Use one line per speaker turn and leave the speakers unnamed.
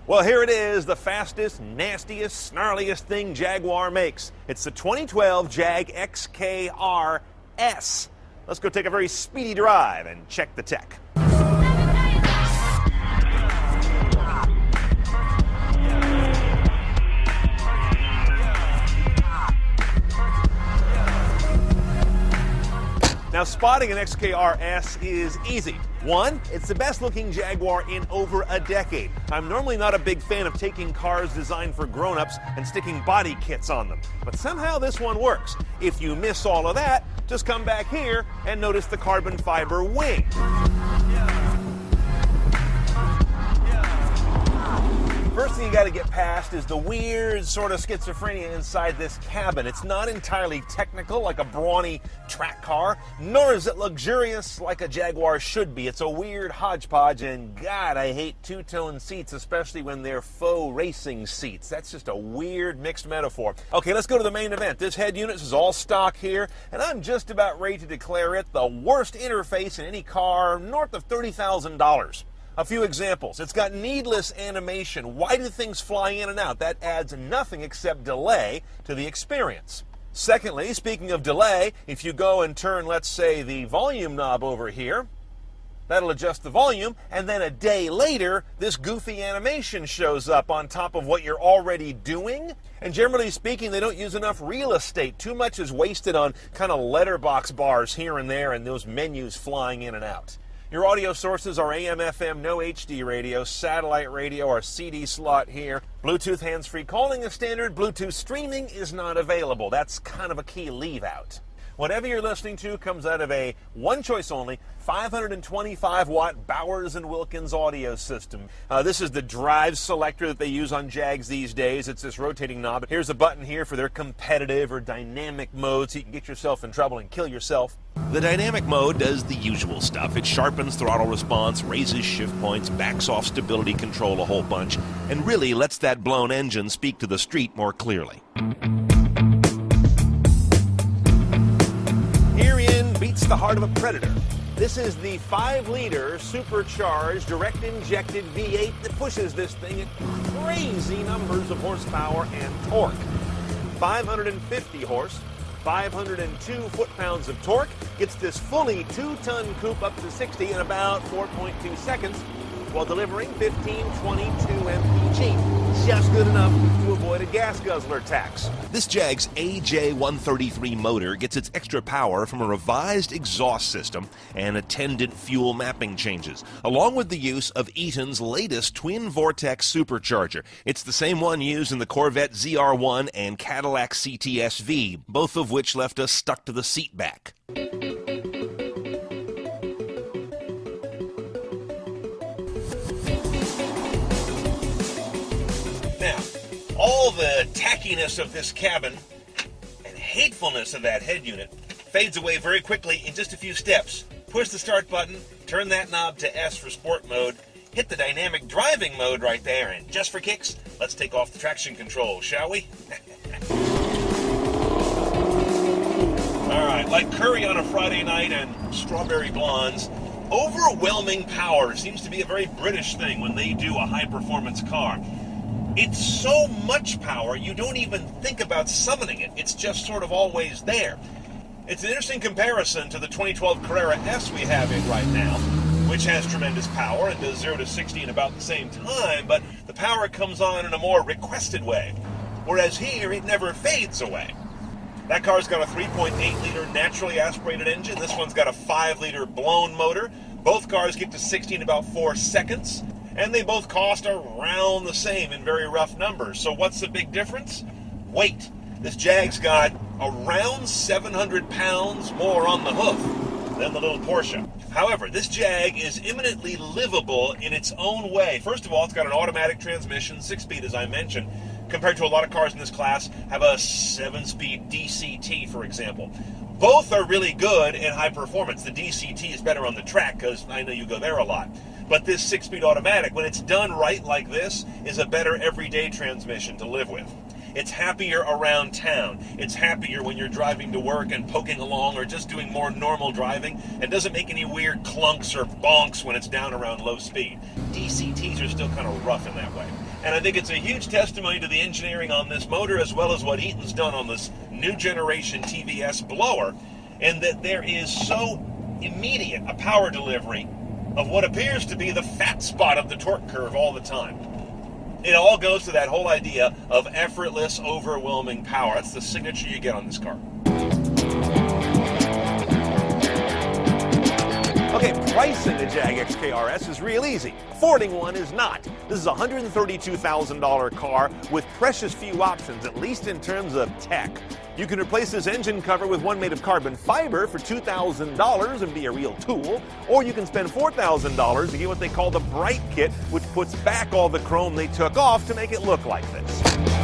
Well, here it is, the fastest, nastiest, snarliest thing Jaguar makes. It's the 2012 Jag XKR-S. Let's go take a very speedy drive and check the tech. Now, spotting an XKR-S is easy. One, it's the best looking Jaguar in over a decade. I'm normally not a big fan of taking cars designed for grown-ups and sticking body kits on them, but somehow this one works. If you miss all of that, just come back here and notice the carbon fiber wing. First thing you got to get past is the weird sort of schizophrenia inside this cabin. It's not entirely technical like a brawny track car, nor is it luxurious like a Jaguar should be. It's a weird hodgepodge, and God, I hate two-tone seats, especially when they're faux racing seats. That's just a weird mixed metaphor. Okay, let's go to the main event. This head unit is all stock here, and I'm just about ready to declare it the worst interface in any car north of $30,000. A few examples. It's got needless animation. Why do things fly in and out? That adds nothing except delay to the experience. Secondly, speaking of delay, if you go and turn, let's say, the volume knob over here, that'll adjust the volume, and then a day later, this goofy animation shows up on top of what you're already doing. And generally speaking, they don't use enough real estate. Too much is wasted on kind of letterbox bars here and there and those menus flying in and out. Your audio sources are AM, FM, no HD radio, satellite radio, or CD slot here. Bluetooth hands-free calling is standard. Bluetooth streaming is not available. That's kind of a key leave-out. Whatever you're listening to comes out of a one-choice-only 525-watt Bowers & Wilkins audio system. This is the drive selector that they use on Jags these days. It's this rotating knob. Here's a button here for their competitive or dynamic mode, so you can get yourself in trouble and kill yourself.
The dynamic mode does the usual stuff. It sharpens throttle response, raises shift points, backs off stability control a whole bunch, and really lets that blown engine speak to the street more clearly.
Herein beats the heart of a Predator. This is the 5-liter supercharged direct-injected V8 that pushes this thing at crazy numbers of horsepower and torque. 550 horse, 502 foot-pounds of torque, gets this fully 2-ton coupe up to 60 in about 4.2 seconds, while delivering 1522 mpg. Just good enough to avoid a gas guzzler tax.
This Jag's AJ133 motor gets its extra power from a revised exhaust system and attendant fuel mapping changes, along with the use of Eaton's latest twin vortex supercharger. It's the same one used in the Corvette ZR1 and Cadillac CTS-V, both of which left us stuck to the seat back.
All the tackiness of this cabin and hatefulness of that head unit fades away very quickly in just a few steps. Push the start button, turn that knob to S for sport mode, hit the dynamic driving mode right there, and just for kicks, let's take off the traction control, shall we? All right, like curry on a Friday night and strawberry blondes, overwhelming power seems to be a very British thing when they do a high-performance car. It's so much power, you don't even think about summoning it. It's just sort of always there. It's an interesting comparison to the 2012 Carrera-S we have in right now, which has tremendous power and does 0 to 60 in about the same time, but the power comes on in a more requested way. Whereas here, it never fades away. That car's got a 3.8-liter naturally aspirated engine. This one's got a 5-liter blown motor. Both cars get to 60 in about 4 seconds. And they both cost around the same in very rough numbers. So what's the big difference? Weight. This Jag's got around 700 pounds more on the hoof than the little Porsche. However, this Jag is eminently livable in its own way. First of all, it's got an automatic transmission, 6-speed as I mentioned, compared to a lot of cars in this class have a 7-speed DCT, for example. Both are really good in high performance. The DCT is better on the track because I know you go there a lot. But this 6-speed automatic, when it's done right like this, is a better everyday transmission to live with.
It's happier around town. It's happier when you're driving to work and poking along or just doing more normal driving, and doesn't make any weird clunks or bonks when it's down around low speed. DCTs are still kind of rough in that way. And I think it's a huge testimony to the engineering on this motor, as well as what Eaton's done on this new generation TVS blower, and that there is so immediate a power delivery of what appears to be the fat spot of the torque curve all the time. It all goes to that whole idea of effortless, overwhelming power. That's the signature you get on this car.
Okay, pricing a Jag XKR-S is real easy. Affording one is not. This is a $132,000 car with precious few options, at least in terms of tech. You can replace this engine cover with one made of carbon fiber for $2,000 and be a real tool, or you can spend $4,000 to get what they call the Bright Kit, which puts back all the chrome they took off to make it look like this.